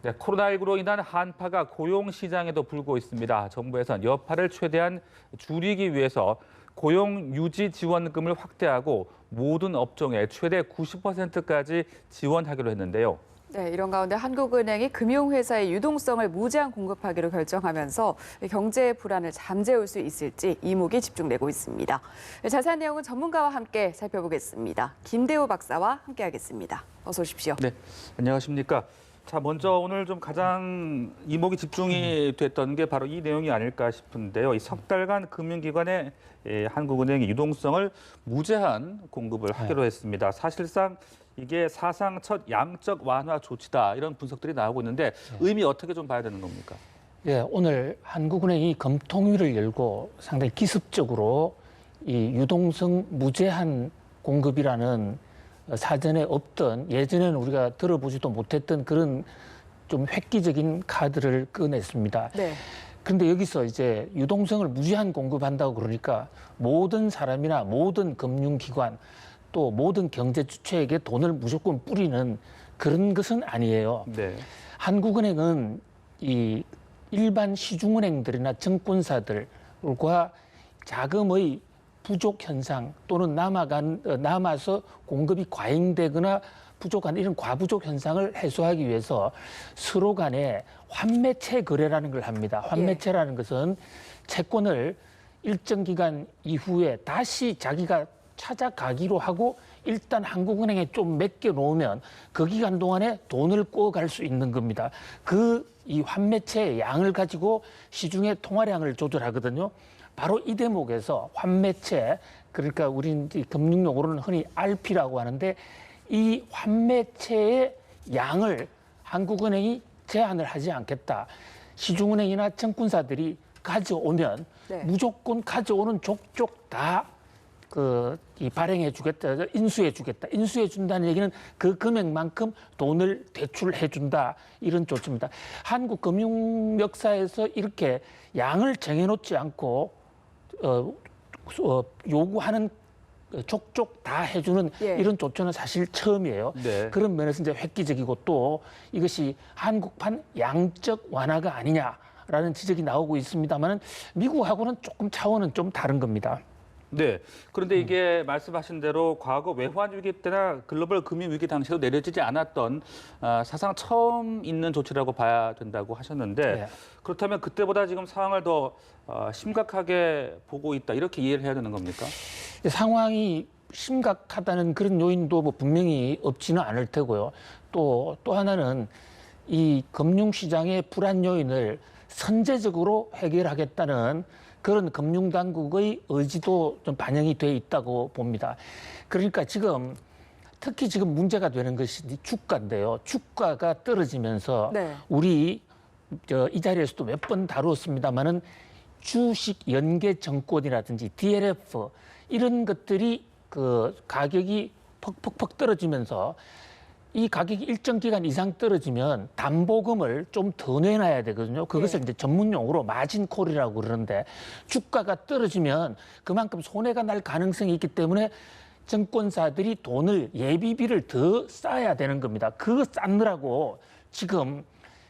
네, 코로나19로 인한 한파가 고용 시장에도 불고 있습니다. 정부에서는 여파를 최대한 줄이기 위해서 고용 유지 지원금을 확대하고 모든 업종에 최대 90%까지 지원하기로 했는데요. 네, 이런 가운데 한국은행이 금융회사의 유동성을 무제한 공급하기로 결정하면서 경제 불안을 잠재울 수 있을지 이목이 집중되고 있습니다. 자세한 내용은 전문가와 함께 살펴보겠습니다. 김대우 박사와 함께하겠습니다. 어서 오십시오. 네, 안녕하십니까. 자, 먼저 오늘 좀 가장 이목이 집중이 됐던 게 바로 이 내용이 아닐까 싶은데요. 이 석 달간 금융기관에 한국은행이 유동성을 무제한 공급을 하기로 했습니다. 사실상 이게 사상 첫 양적 완화 조치다 이런 분석들이 나오고 있는데 의미 어떻게 좀 봐야 되는 겁니까? 예, 오늘 한국은행이 검통위를 열고 상당히 기습적으로 이 유동성 무제한 공급이라는 사전에 없던, 예전에는 우리가 들어보지도 못했던 그런 좀 획기적인 카드를 꺼냈습니다. 네. 그런데 여기서 이제 유동성을 무제한 공급한다고 그러니까 모든 사람이나 모든 금융기관 또 모든 경제 주체에게 돈을 무조건 뿌리는 그런 것은 아니에요. 네. 한국은행은 이 일반 시중은행들이나 증권사들과 자금의 부족 현상 또는 남아서 공급이 과잉되거나 부족한 이런 과부족 현상을 해소하기 위해서 서로 간에 환매채 거래라는 걸 합니다. 환매채라는 것은 채권을 일정 기간 이후에 다시 자기가 찾아가기로 하고 일단 한국은행에 좀 맡겨 놓으면 그 기간 동안에 돈을 꿔갈 수 있는 겁니다. 이 환매채의 양을 가지고 시중의 통화량을 조절하거든요. 바로 이 대목에서 환매채, 그러니까 우리 금융용어로는 흔히 RP라고 하는데 이 환매채의 양을 한국은행이 제한을 하지 않겠다. 시중은행이나 증권사들이 가져오면 무조건 가져오는 족족 다 발행해 주겠다, 인수해 주겠다. 인수해 준다는 얘기는 그 금액만큼 돈을 대출해 준다. 이런 조치입니다. 한국 금융 역사에서 이렇게 양을 정해놓지 않고 요구하는 족족 다 해주는 이런 조치는 사실 처음이에요. 네. 그런 면에서 이제 획기적이고 또 이것이 한국판 양적 완화가 아니냐라는 지적이 나오고 있습니다만은 미국하고는 조금 차원은 좀 다른 겁니다. 네. 그런데 이게 말씀하신 대로 과거 외환 위기 때나 글로벌 금융 위기 당시에도 내려지지 않았던 사상 처음 있는 조치라고 봐야 된다고 하셨는데 네. 그렇다면 그때보다 지금 상황을 더 심각하게 보고 있다 이렇게 이해를 해야 되는 겁니까? 상황이 심각하다는 그런 요인도 뭐 분명히 없지는 않을 테고요. 또 하나는 이 금융시장의 불안 요인을 선제적으로 해결하겠다는 그런 금융당국의 의지도 좀 반영이 돼 있다고 봅니다. 그러니까 특히 지금 문제가 되는 것이 주가인데요. 주가가 떨어지면서 우리 이 자리에서도 몇 번 다루었습니다마는 주식 연계 정권이라든지 DLF 이런 것들이 가격이 퍽퍽퍽 떨어지면서 이 가격이 일정 기간 이상 떨어지면 담보금을 좀 더 내놔야 되거든요. 그것을 이제 전문 용어로 마진콜이라고 그러는데 주가가 떨어지면 그만큼 손해가 날 가능성이 있기 때문에 증권사들이 돈을 예비비를 더 쌓아야 되는 겁니다. 그거 쌓느라고 지금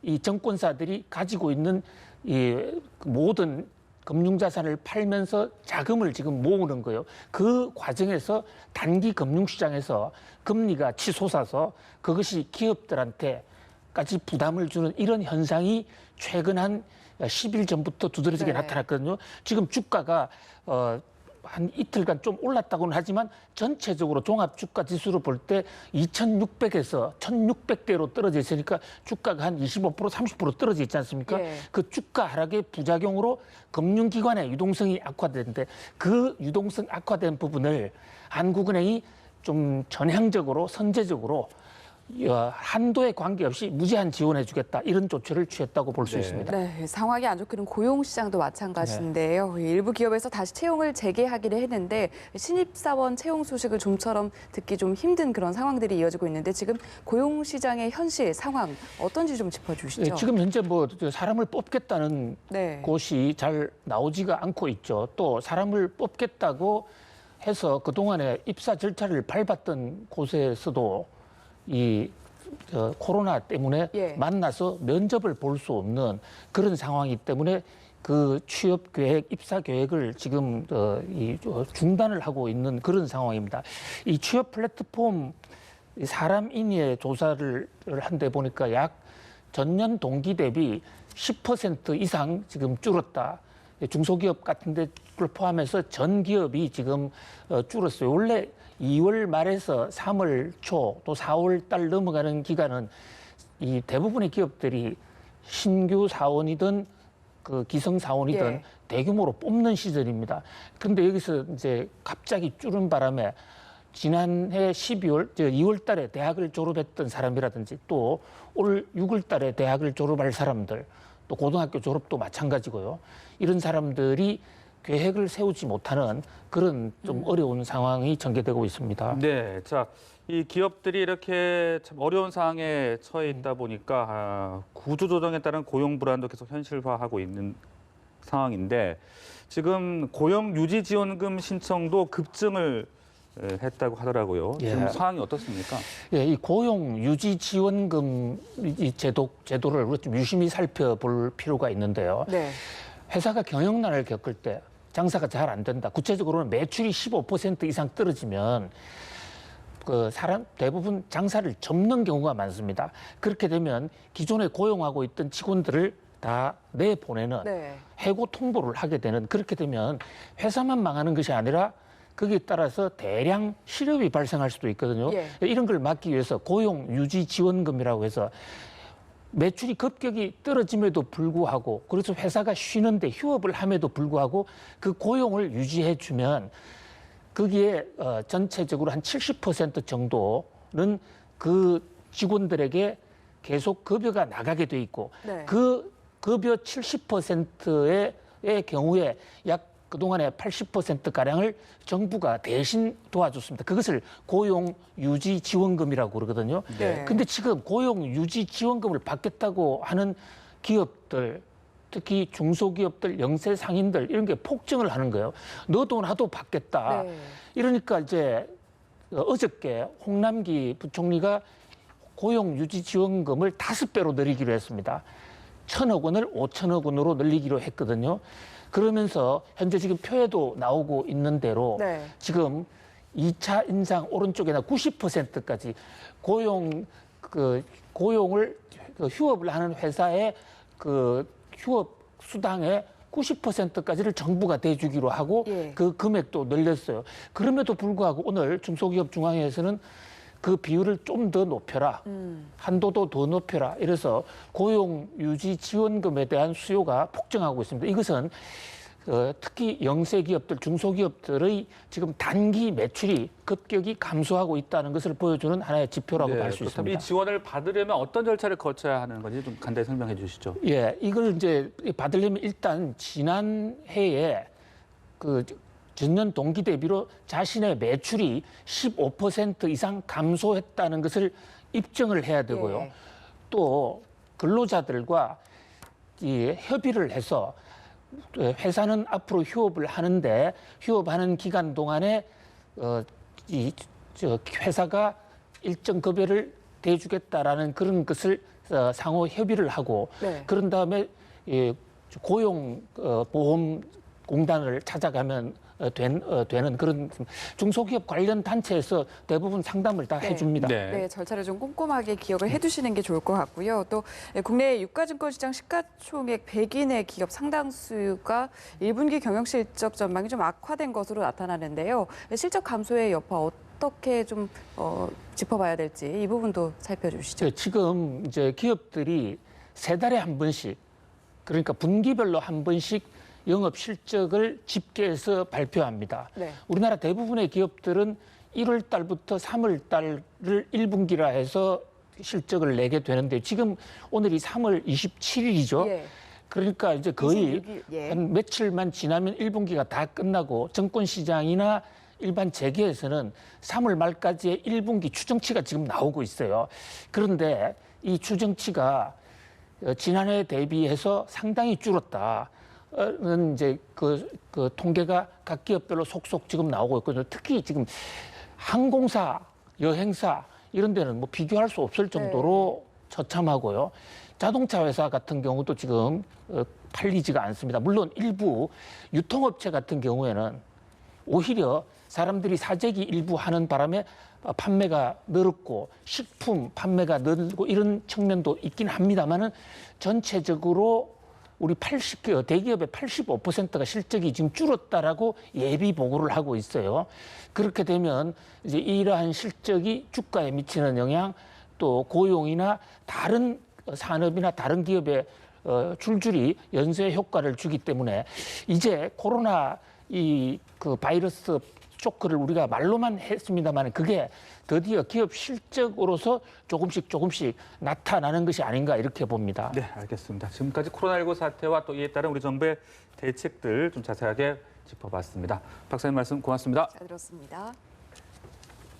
이 증권사들이 가지고 있는 이 모든 금융자산을 팔면서 자금을 지금 모으는 거예요. 그 과정에서 단기 금융시장에서 금리가 치솟아서 그것이 기업들한테까지 부담을 주는 이런 현상이 최근 한 10일 전부터 두드러지게 나타났거든요. 지금 주가가 한 이틀간 좀 올랐다고는 하지만 전체적으로 종합주가지수로 볼 때 2,600에서 1,600대로 떨어져 있으니까 주가가 한 25%, 30% 떨어져 있지 않습니까? 그 주가 하락의 부작용으로 금융기관의 유동성이 악화되는데 그 유동성 악화된 부분을 한국은행이 좀 전향적으로 선제적으로 한도에 관계없이 무제한 지원해주겠다 이런 조치를 취했다고 볼 수 있습니다. 네, 상황이 안 좋기는 고용시장도 마찬가지인데요. 일부 기업에서 다시 채용을 재개하기를 했는데 신입사원 채용 소식을 좀처럼 듣기 좀 힘든 그런 상황들이 이어지고 있는데 지금 고용시장의 현실 상황 어떤지 좀 짚어주시죠. 지금 현재 사람을 뽑겠다는 곳이 잘 나오지가 않고 있죠. 또 사람을 뽑겠다고 해서 그동안에 입사 절차를 밟았던 곳에서도 이 코로나 때문에 예. 만나서 면접을 볼 수 없는 그런 상황이기 때문에 그 취업 계획, 입사 계획을 지금 중단을 하고 있는 그런 상황입니다. 이 취업 플랫폼 사람 인의 조사를 한 데 보니까 약 전년 동기 대비 10% 이상 지금 줄었다. 중소기업 같은 데를 포함해서 전 기업이 지금 줄었어요. 원래 2월 말에서 3월 초 또 4월 달 넘어가는 기간은 이 대부분의 기업들이 신규 사원이든 그 기성 사원이든 예. 대규모로 뽑는 시절입니다. 그런데 여기서 이제 갑자기 줄은 바람에 지난해 2월 달에 대학을 졸업했던 사람이라든지 또 올 6월 달에 대학을 졸업할 사람들 또 고등학교 졸업도 마찬가지고요. 이런 사람들이 계획을 세우지 못하는 그런 좀 어려운 상황이 전개되고 있습니다. 네, 자, 이 기업들이 이렇게 참 어려운 상황에 처해 있다 보니까 구조조정에 따른 고용 불안도 계속 현실화하고 있는 상황인데 지금 고용유지지원금 신청도 급증을 했다고 하더라고요. 예. 지금 상황이 어떻습니까? 예, 이 고용유지지원금 이 제도를 우리가 좀 유심히 살펴볼 필요가 있는데요. 네. 회사가 경영난을 겪을 때 장사가 잘 안 된다. 구체적으로는 매출이 15% 이상 떨어지면 그 사람 대부분 장사를 접는 경우가 많습니다. 그렇게 되면 기존에 고용하고 있던 직원들을 다 내보내는 네. 해고 통보를 하게 되는 그렇게 되면 회사만 망하는 것이 아니라 거기에 따라서 대량 실업이 발생할 수도 있거든요. 예. 이런 걸 막기 위해서 고용유지지원금이라고 해서 매출이 급격히 떨어짐에도 불구하고 그래서 회사가 쉬는데 휴업을 함에도 불구하고 그 고용을 유지해 주면 거기에 전체적으로 한 70% 정도는 그 직원들에게 계속 급여가 나가게 돼 있고 네. 그 급여 70%의 경우에 약 그동안에 80%가량을 정부가 대신 도와줬습니다. 그것을 고용유지지원금이라고 그러거든요. 네. 근데 지금 고용유지지원금을 받겠다고 하는 기업들, 특히 중소기업들, 영세 상인들 이런 게 폭증을 하는 거예요. 너도 나도 받겠다. 네. 이러니까 이제 어저께 홍남기 부총리가 고용유지지원금을 5배로 늘리기로 했습니다. 1,000억 원을 5천억 원으로 늘리기로 했거든요. 그러면서 현재 지금 표에도 나오고 있는 대로 네. 지금 2차 인상 오른쪽에나 90%까지 고용을 휴업을 하는 회사의 그 휴업 수당의 90%까지를 정부가 대주기로 하고 예. 그 금액도 늘렸어요. 그럼에도 불구하고 오늘 중소기업 중앙회에서는 그 비율을 좀 더 높여라. 한도도 더 높여라. 이래서 고용유지지원금에 대한 수요가 폭증하고 있습니다. 이것은 특히 영세기업들, 중소기업들의 지금 단기 매출이 급격히 감소하고 있다는 것을 보여주는 하나의 지표라고 할 수 그렇다면 있습니다. 이 지원을 받으려면 어떤 절차를 거쳐야 하는 건지 좀 간단히 설명해 주시죠. 예, 이걸 이제 받으려면 일단 지난해에 그 전년 동기 대비로 자신의 매출이 15% 이상 감소했다는 것을 입증을 해야 되고요. 예. 또 근로자들과 이 협의를 해서 회사는 앞으로 휴업을 하는데 휴업하는 기간 동안에 회사가 일정 급여를 대주겠다라는 그런 것을 상호 협의를 하고 네. 그런 다음에 고용보험공단을 찾아가면 되는 그런 중소기업 관련 단체에서 대부분 상담을 다 네. 해줍니다. 네, 절차를 좀 꼼꼼하게 기억을 해두시는 게 좋을 것 같고요. 또 국내 유가증권시장 시가총액 100인의 기업 상당수가 1분기 경영실적 전망이 좀 악화된 것으로 나타나는데요. 실적 감소의 여파 어떻게 좀 짚어봐야 될지 이 부분도 살펴주시죠. 지금 이제 기업들이 3달에 한 번씩 그러니까 분기별로 한 번씩 영업 실적을 집계해서 발표합니다. 네. 우리나라 대부분의 기업들은 1월 달부터 3월 달을 1분기라 해서 실적을 내게 되는데 지금 오늘이 3월 27일이죠. 예. 그러니까 이제 거의 26일, 예. 한 며칠만 지나면 1분기가 다 끝나고 정권시장이나 일반 재계에서는 3월 말까지의 1분기 추정치가 지금 나오고 있어요. 그런데 이 추정치가 지난해 대비해서 상당히 줄었다. 는 이제 그 통계가 각 기업별로 속속 지금 나오고 있거든요. 특히 지금 항공사, 여행사 이런 데는 뭐 비교할 수 없을 정도로 처참하고요. 자동차 회사 같은 경우도 지금 팔리지가 않습니다. 물론 일부 유통업체 같은 경우에는 오히려 사람들이 사재기 일부 하는 바람에 판매가 늘었고 식품 판매가 늘고 이런 측면도 있긴 합니다만은 전체적으로 우리 대기업의 85%가 실적이 지금 줄었다라고 예비 보고를 하고 있어요. 그렇게 되면 이제 이러한 실적이 주가에 미치는 영향, 또 고용이나 다른 산업이나 다른 기업에 줄줄이 연쇄 효과를 주기 때문에 이제 코로나 그 바이러스 쇼크를 우리가 말로만 했습니다만 그게 드디어 기업 실적으로서 조금씩 나타나는 것이 아닌가 이렇게 봅니다. 네, 알겠습니다. 지금까지 코로나19 사태와 또 이에 따른 우리 정부의 대책들 좀 자세하게 짚어봤습니다. 박사님 말씀 고맙습니다. 잘 들었습니다.